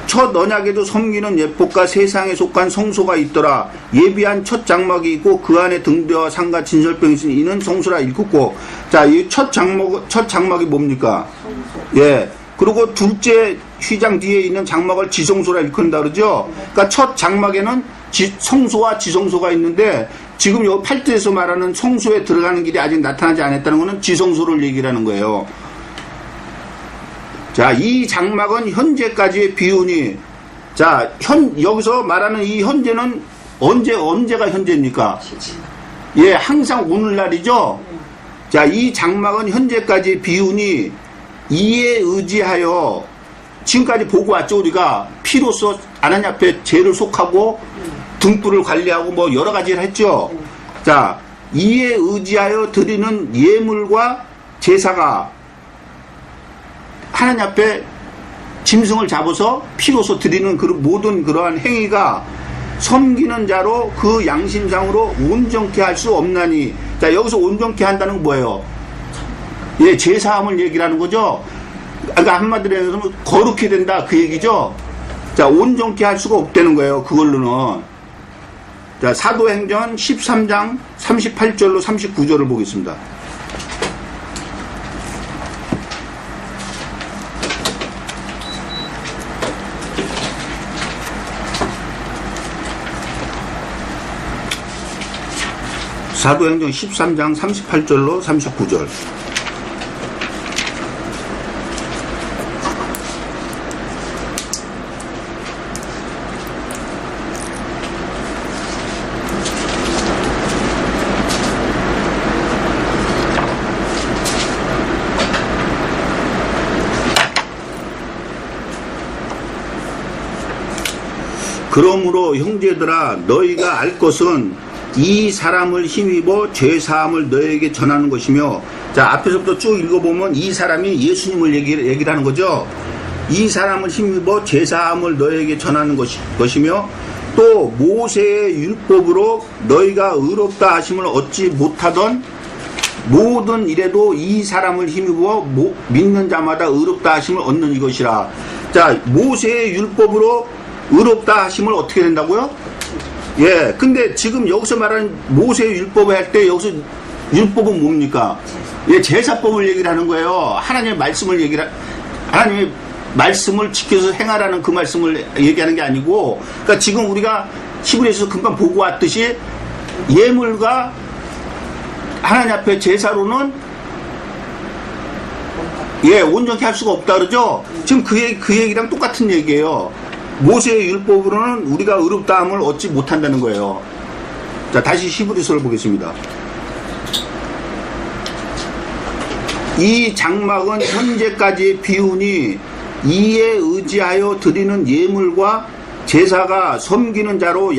첫 언약에도 섬기는 예법과 세상에 속한 성소가 있더라. 예비한 첫 장막이 있고 그 안에 등대와 상과 진설병이 있으니 이는 성소라 읽고. 자, 이 첫 장막이 뭡니까? 예. 그리고 둘째 휘장 뒤에 있는 장막을 지성소라 일컫는다 그러죠? 그러니까 첫 장막에는 성소와 지성소가 있는데, 지금 요 8절에서 말하는 성소에 들어가는 길이 아직 나타나지 않았다는 것은 지성소를 얘기를 하는 거예요. 자, 이 장막은 현재까지의 비운이, 자, 여기서 말하는 이 현재는 언제가 현재입니까? 예, 항상 오늘날이죠? 자, 이 장막은 현재까지 비운이 이에 의지하여 지금까지 보고 왔죠. 우리가 피로써 하나님 앞에 죄를 속하고 등불을 관리하고 뭐 여러 가지를 했죠. 자, 이에 의지하여 드리는 예물과 제사가 하나님 앞에 짐승을 잡아서 피로써 드리는 그 모든 그러한 행위가 섬기는 자로 그 양심상으로 온전케 할 수 없나니. 자, 여기서 온전케 한다는 건 뭐예요? 예, 제사함을 얘기를 하는 거죠. 그러니까 한마디로 해서 거룩히 된다 그 얘기죠. 자, 온전케 할 수가 없다는 거예요. 그걸로는. 자, 사도행전 13장 38절로 39절을 보겠습니다. 사도행전 13장 38절로 39절. 그러므로 형제들아 너희가 알 것은 이 사람을 힘입어 죄사함을 너에게 전하는 것이며. 자, 앞에서부터 쭉 읽어보면 이 사람이 예수님을 얘기를 하는 거죠. 이 사람을 힘입어 죄사함을 너에게 전하는 것이며 또 모세의 율법으로 너희가 의롭다 하심을 얻지 못하던 모든 일에도 이 사람을 힘입어 믿는 자마다 의롭다 하심을 얻는 이것이라. 자, 모세의 율법으로 의롭다 하심을 어떻게 된다고요? 예, 근데 지금 여기서 말하는 모세의 율법을 할 때 여기서 율법은 뭡니까? 예, 제사법을 얘기를 하는 거예요. 하나님의 말씀을 하나님의 말씀을 지켜서 행하라는 그 말씀을 얘기하는 게 아니고, 그러니까 지금 우리가 히브리서에서 금방 보고 왔듯이 예물과 하나님 앞에 제사로는 예, 온전히 할 수가 없다 그러죠? 지금 그 얘기랑 똑같은 얘기예요. 모세의 율법으로는 우리가 의롭다함을 얻지 못한다는 거예요. 자, 다시 히브리서를 보겠습니다. 이 장막은 현재까지 비운이 이에 의지하여 드리는 예물과 제사가 섬기는 자로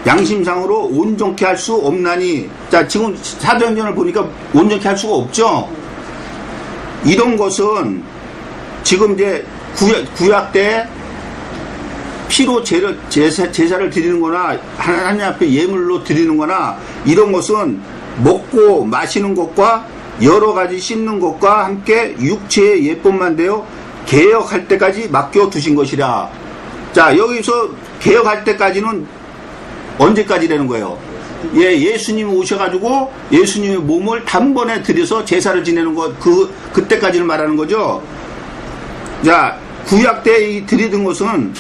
양심상으로 온전케 할 수 없나니. 자, 지금 사도행전을 보니까 온전케 할 수가 없죠. 이런 것은 지금 이제 구약 때 피로 제사를 드리는 거나 하나님 앞에 예물로 드리는 거나 이런 것은 먹고 마시는 것과 여러 가지 씻는 것과 함께 육체의 예법만 되어 개혁할 때까지 맡겨 두신 것이라. 자, 여기서 개혁할 때까지는 언제까지라는 거예요? 예, 예수님이 오셔가지고 예수님의 몸을 단번에 들여서 제사를 지내는 것, 그때까지를 말하는 거죠. 자, 구약 때 드리던 것은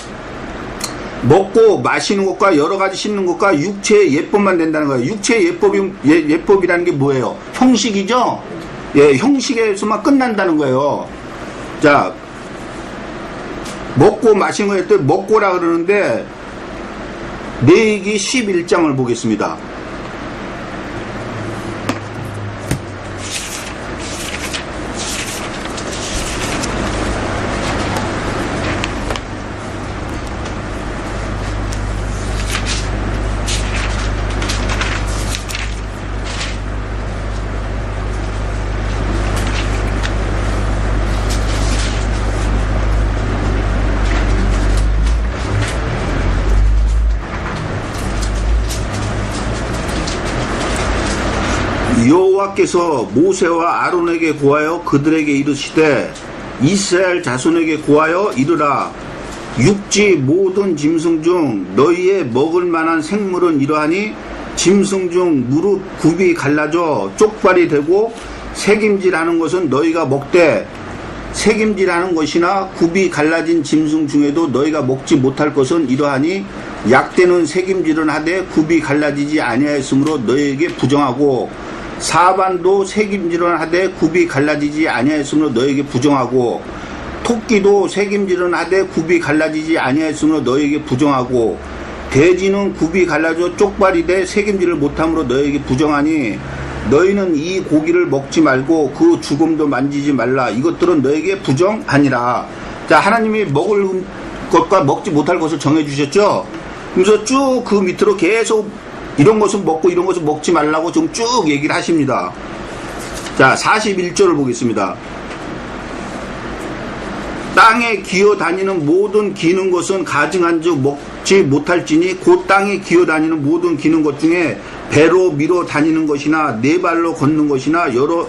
먹고 마시는 것과 여러 가지 씻는 것과 육체의 예법만 된다는 거예요. 육체의 예법이라는 게 뭐예요? 형식이죠? 예, 형식에서만 끝난다는 거예요. 자, 먹고 마시는 거에 또 먹고라 그러는데, 레위기 11장을 보겠습니다. 여호와께서 모세와 아론에게 고하여 그들에게 이르시되 이스라엘 자손에게 고하여 이르라. 육지 모든 짐승 중 너희의 먹을 만한 생물은 이러하니 짐승 중 무릇 굽이 갈라져 쪽발이 되고 새김질하는 것은 너희가 먹되 새김질하는 것이나 굽이 갈라진 짐승 중에도 너희가 먹지 못할 것은 이러하니 약대는 새김질은 하되 굽이 갈라지지 아니하였으므로 너희에게 부정하고 사반도 새김질은 하되 굽이 갈라지지 아니하였으므로 너에게 부정하고 토끼도 새김질은 하되 굽이 갈라지지 아니하였으므로 너에게 부정하고 돼지는 굽이 갈라져 쪽발이 돼 새김질을 못함으로 너에게 부정하니 너희는 이 고기를 먹지 말고 그 죽음도 만지지 말라. 이것들은 너에게 부정하니라. 자, 하나님이 먹을 것과 먹지 못할 것을 정해주셨죠. 그래서 쭉 그 밑으로 계속 이런 것은 먹고 이런 것은 먹지 말라고 좀 쭉 얘기를 하십니다. 자, 41절을 보겠습니다. 땅에 기어다니는 모든 기는 것은 가증한즉 먹지 못할지니 곧 땅에 기어다니는 모든 기는 것 중에 배로 밀어 다니는 것이나 네 발로 걷는 것이나 여러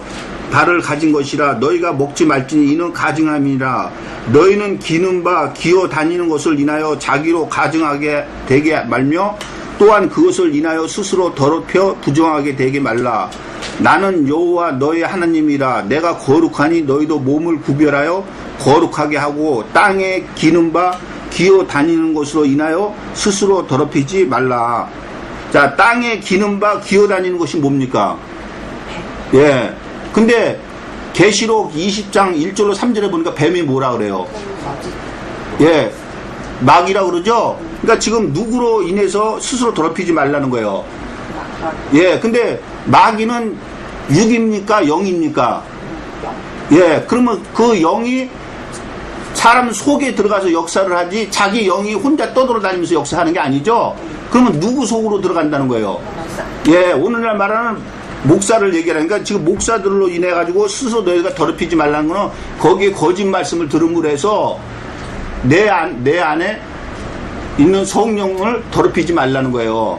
발을 가진 것이라 너희가 먹지 말지니 이는 가증함이라. 너희는 기는 바 기어 다니는 것을 인하여 자기로 가증하게 되게 말며 또한 그것을 인하여 스스로 더럽혀 부정하게 되게 말라. 나는 여호와 너희 하나님이라. 내가 거룩하니 너희도 몸을 구별하여 거룩하게 하고 땅에 기는 바 기어 다니는 것으로 인하여 스스로 더럽히지 말라. 자, 땅에 기는 바 기어 다니는 것이 뭡니까? 예. 근데 계시록 20장 1절로 3절에 보니까 뱀이 뭐라 그래요? 예. 마귀라 그러죠? 그러니까 지금 누구로 인해서 스스로 더럽히지 말라는 거예요. 예. 근데 마귀는 육입니까? 영입니까? 예. 그러면 그 영이 사람 속에 들어가서 역사를 하지 자기 영이 혼자 떠돌아다니면서 역사하는 게 아니죠? 그러면 누구 속으로 들어간다는 거예요? 예. 오늘날 말하는 목사를 얘기하는, 그러니까 지금 목사들로 인해 가지고 스스로 너희가 더럽히지 말라는 거는 거기에 거짓 말씀을 들음으로 해서 내 안에 있는 성령을 더럽히지 말라는 거예요.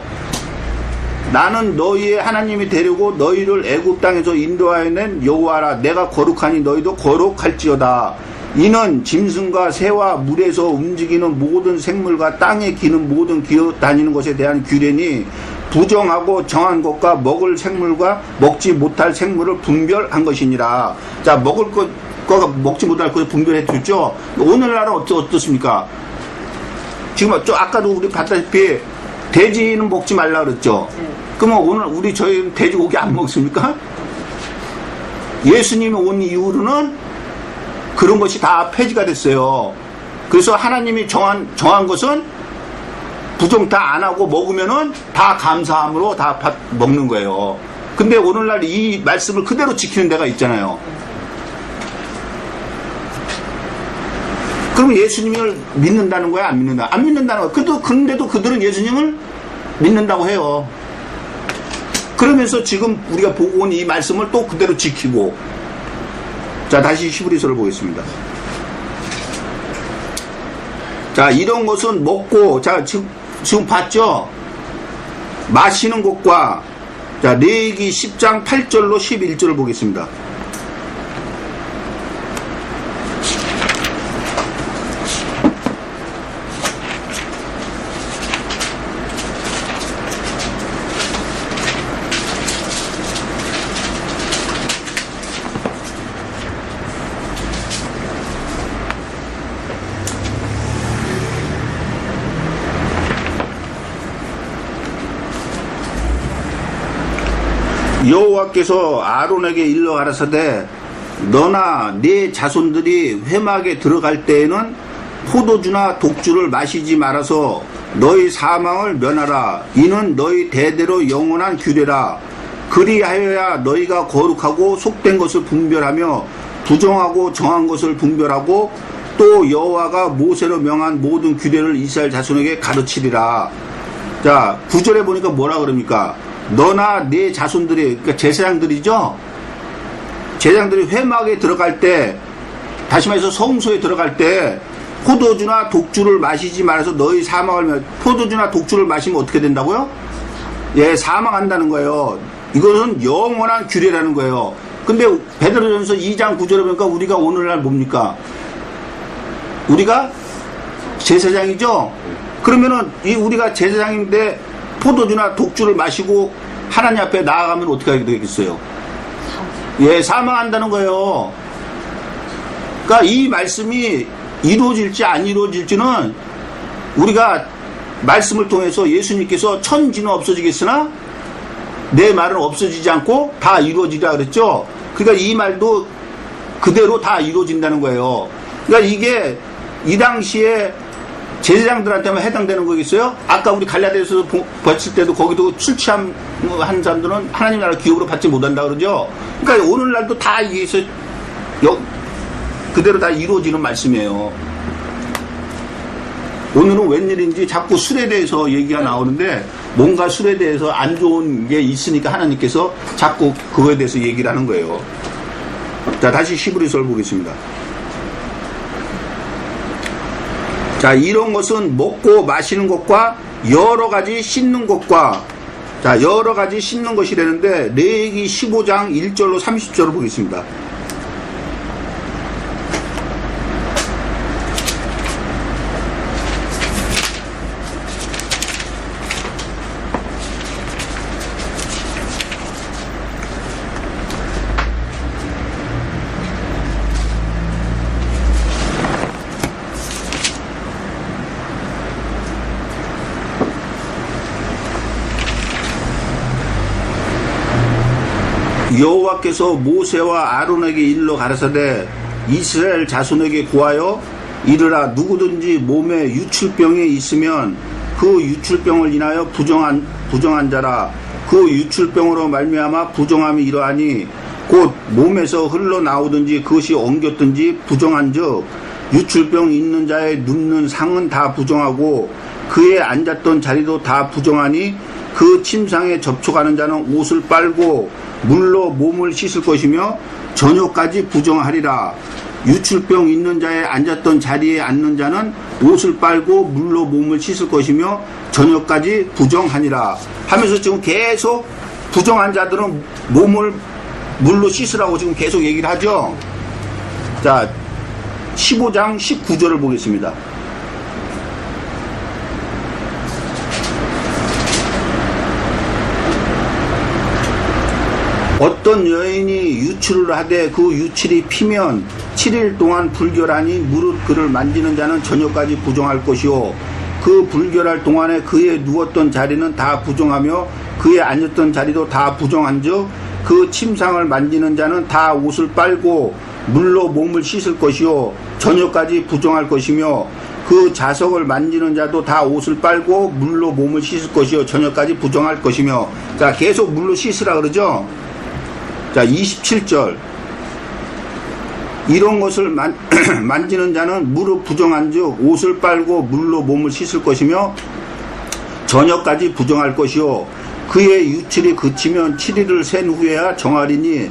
나는 너희의 하나님이 되려고 너희를 애굽 땅에서 인도하여 낸 여호와라. 내가 거룩하니 너희도 거룩할지어다. 이는 짐승과 새와 물에서 움직이는 모든 생물과 땅에 기는 모든 기어 다니는 것에 대한 규례니 부정하고 정한 것과 먹을 생물과 먹지 못할 생물을 분별한 것이니라. 자, 먹을 것과 먹지 못할 것을 분별해 줬죠. 오늘날은 어떻습니까? 지금 아까도 우리 봤다시피 돼지는 먹지 말라 그랬죠. 그러면 오늘 저희 돼지고기 안 먹습니까? 예수님이 온 이후로는 그런 것이 다 폐지가 됐어요. 그래서 하나님이 정한 것은 부정 다 안 하고 먹으면은 다 감사함으로 다 먹는 거예요. 근데 오늘날 이 말씀을 그대로 지키는 데가 있잖아요. 그럼 예수님을 믿는다는 거야? 안 믿는다? 안 믿는다는 거야. 그런데도 그들은 예수님을 믿는다고 해요. 그러면서 지금 우리가 보고 온 이 말씀을 또 그대로 지키고. 자, 다시 히브리서를 보겠습니다. 자, 이런 것은 먹고, 자, 지금 봤죠? 마시는 것과, 자, 레위기 10장 8절로 11절을 보겠습니다. 여호와께서 아론에게 일러 가라사대 너나 네 자손들이 회막에 들어갈 때에는 포도주나 독주를 마시지 말아서 너희 사망을 면하라. 이는 너희 대대로 영원한 규례라. 그리하여야 너희가 거룩하고 속된 것을 분별하며 부정하고 정한 것을 분별하고 또 여호와가 모세로 명한 모든 규례를 이스라엘 자손에게 가르치리라. 자, 9절에 보니까 뭐라 그럽니까? 너나 네 자손들이, 그러니까 제사장들이죠. 제사장들이 회막에 들어갈 때, 다시 말해서 성소에 들어갈 때 포도주나 독주를 마시지 말아서 너희 사망을, 포도주나 독주를 마시면 어떻게 된다고요? 예, 사망한다는 거예요. 이것은 영원한 규례라는 거예요. 근데 베드로전서 2장 9절에 보니까 우리가 오늘날 뭡니까? 우리가 제사장이죠. 그러면은 우리가 제사장인데 포도주나 독주를 마시고 하나님 앞에 나아가면 어떻게 하게 되겠어요? 예, 사망한다는 거예요. 그러니까 이 말씀이 이루어질지 안 이루어질지는 우리가 말씀을 통해서 예수님께서 천지는 없어지겠으나 내 말은 없어지지 않고 다 이루어지라 그랬죠. 그러니까 이 말도 그대로 다 이루어진다는 거예요. 그러니까 이게 이 당시에 제사장들한테만 해당되는 거겠어요? 아까 우리 갈라디아서 봤을 때도 거기도 술 취한 한 사람들은 하나님 나라 기업으로 받지 못한다 그러죠? 그러니까 오늘날도 다 이게서 그대로 다 이루어지는 말씀이에요. 오늘은 웬일인지 자꾸 술에 대해서 얘기가 나오는데 뭔가 술에 대해서 안 좋은 게 있으니까 하나님께서 자꾸 그거에 대해서 얘기를 하는 거예요. 자, 다시 히브리서를 보겠습니다. 자, 이런 것은 먹고 마시는 것과 여러 가지 씻는 것과, 자, 여러 가지 씻는 것이라는데 레위기 15장 1절로 30절을 보겠습니다. 여호와께서 모세와 아론에게 일러 가라사대 이스라엘 자손에게 구하여 이르라 누구든지 몸에 유출병이 있으면 그 유출병을 인하여 부정한 자라 그 유출병으로 말미암아 부정함이 이러하니 곧 몸에서 흘러나오든지 그것이 엉겼든지 부정한즉 유출병 있는 자의 눕는 상은 다 부정하고 그의 앉았던 자리도 다 부정하니 그 침상에 접촉하는 자는 옷을 빨고 물로 몸을 씻을 것이며 저녁까지 부정하리라. 유출병 있는 자의 앉았던 자리에 앉는 자는 옷을 빨고 물로 몸을 씻을 것이며 저녁까지 부정하니라. 하면서 지금 계속 부정한 자들은 몸을 물로 씻으라고 지금 계속 얘기를 하죠. 자, 15장 19절을 보겠습니다. 어떤 여인이 유출을 하되 그 유출이 피면 7일 동안 불결하니 무릇 그를 만지는 자는 저녁까지 부정할 것이요 그 불결할 동안에 그의 누웠던 자리는 다 부정하며 그의 앉았던 자리도 다 부정한즉 그 침상을 만지는 자는 다 옷을 빨고 물로 몸을 씻을 것이요 저녁까지 부정할 것이며 그 자석을 만지는 자도 다 옷을 빨고 물로 몸을 씻을 것이요 저녁까지 부정할 것이며. 자, 계속 물로 씻으라 그러죠. 자, 27절. 이런 것을 만지는 자는 무릇 부정한즉 옷을 빨고 물로 몸을 씻을 것이며 저녁까지 부정할 것이요 그의 유출이 그치면 7일을 센 후에야 정하리니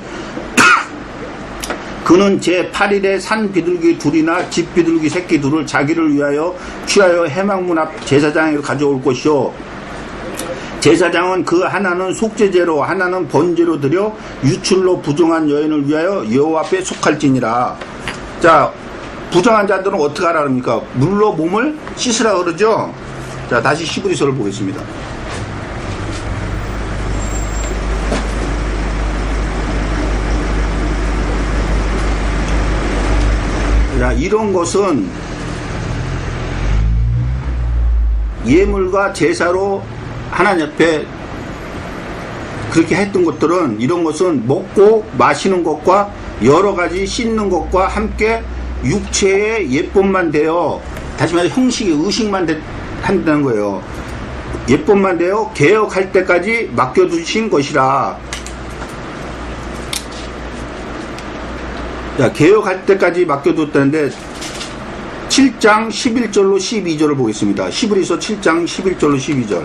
그는 제8일에 산 비둘기 둘이나 집 비둘기 새끼 둘을 자기를 위하여 취하여 회막문 앞 제사장에게 가져올 것이요 제사장은 그 하나는 속죄제로 하나는 번제로 드려 유출로 부정한 여인을 위하여 여호와 앞에 속할지니라. 자, 부정한 자들은 어떻게 하라 그럽니까? 물로 몸을 씻으라 그러죠. 자, 다시 히브리서를 보겠습니다. 자, 이런 것은 예물과 제사로 하나님 앞에 그렇게 했던 것들은 이런 것은 먹고 마시는 것과 여러 가지 씻는 것과 함께 육체의 예법만 되어 다시 말해 형식의 의식만 한다는 거예요. 예법만 되어 개혁할 때까지 맡겨두신 것이라. 자, 개혁할 때까지 맡겨뒀다는데 7장 11절로 12절을 보겠습니다. 히브리서 7장 11절로 12절.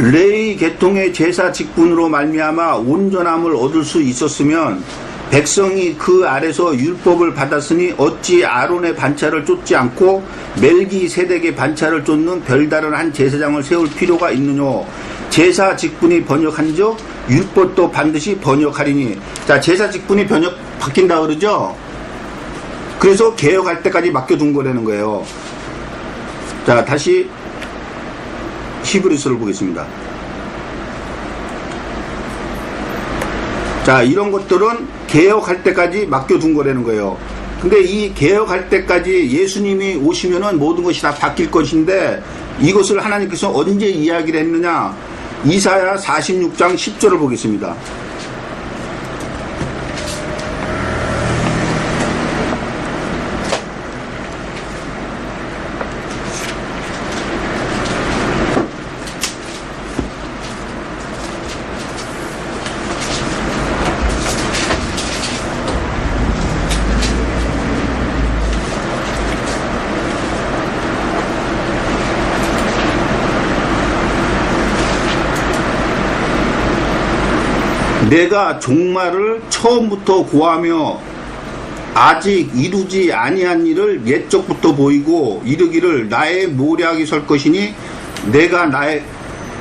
레위 계통의 제사 직분으로 말미암아 온전함을 얻을 수 있었으면 백성이 그 아래서 율법을 받았으니 어찌 아론의 반차를 쫓지 않고 멜기세덱의 반차를 쫓는 별다른 한 제사장을 세울 필요가 있느뇨. 제사 직분이 번역한즉 율법도 반드시 번역하리니. 자, 제사 직분이 바뀐다 그러죠. 그래서 개혁할 때까지 맡겨둔 거라는 거예요. 자, 다시 히브리서를 보겠습니다. 자, 이런 것들은 개혁할 때까지 맡겨둔 거라는 거예요. 근데 이 개혁할 때까지 예수님이 오시면은 모든 것이 다 바뀔 것인데 이것을 하나님께서 언제 이야기를 했느냐? 이사야 46장 10절을 보겠습니다. 내가 종말을 처음부터 고하며 아직 이루지 아니한 일을 옛적부터 보이고 이르기를 나의 모략이 설 것이니 내가 나의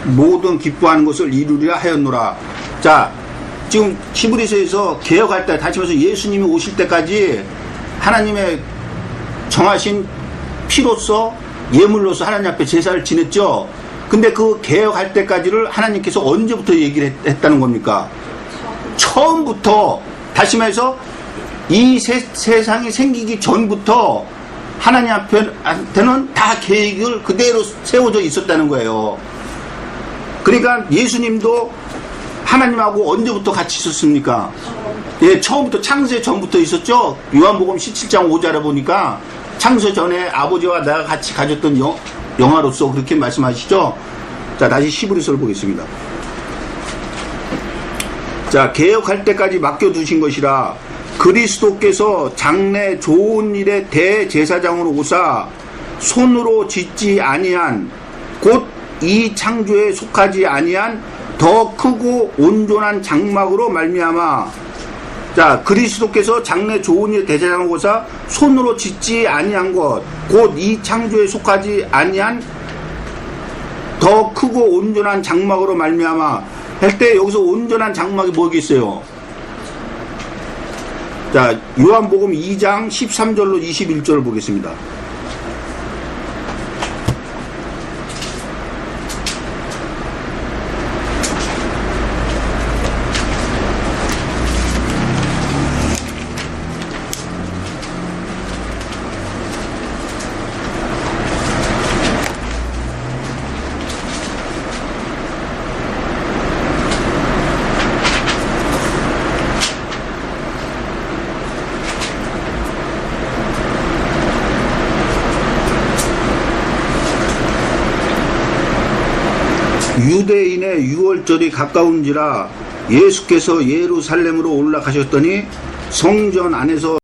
모든 기뻐하는 것을 이루리라 하였노라. 자, 지금 히브리서에서 개혁할 때, 다시 말해서 예수님이 오실 때까지 하나님의 정하신 피로서 예물로서 하나님 앞에 제사를 지냈죠. 근데 그 개혁할 때까지를 하나님께서 언제부터 얘기를 했다는 겁니까? 처음부터. 다시 말해서 이 세상이 생기기 전부터 하나님 앞에는 다 계획을 그대로 세워져 있었다는 거예요. 그러니까 예수님도 하나님하고 언제부터 같이 있었습니까? 예, 처음부터 창세 전부터 있었죠. 요한복음 17장 5절에 보니까 창세 전에 아버지와 내가 같이 가졌던 영화로서 그렇게 말씀하시죠. 자, 다시 히브리서를 보겠습니다. 자, 개혁할 때까지 맡겨두신 것이라 그리스도께서 장래 좋은 일의 대제사장으로 오사 손으로 짓지 아니한 곧 이 창조에 속하지 아니한 더 크고 온전한 장막으로 말미암아. 자, 그리스도께서 장래 좋은 일의 대제사장으로 오사 손으로 짓지 아니한 것 곧 이 창조에 속하지 아니한 더 크고 온전한 장막으로 말미암아 할 때 여기서 온전한 장막이 뭐겠어요? 자, 요한복음 2장 13절로 21절을 보겠습니다. 유대인의 유월절이 가까운지라 예수께서 예루살렘으로 올라가셨더니 성전 안에서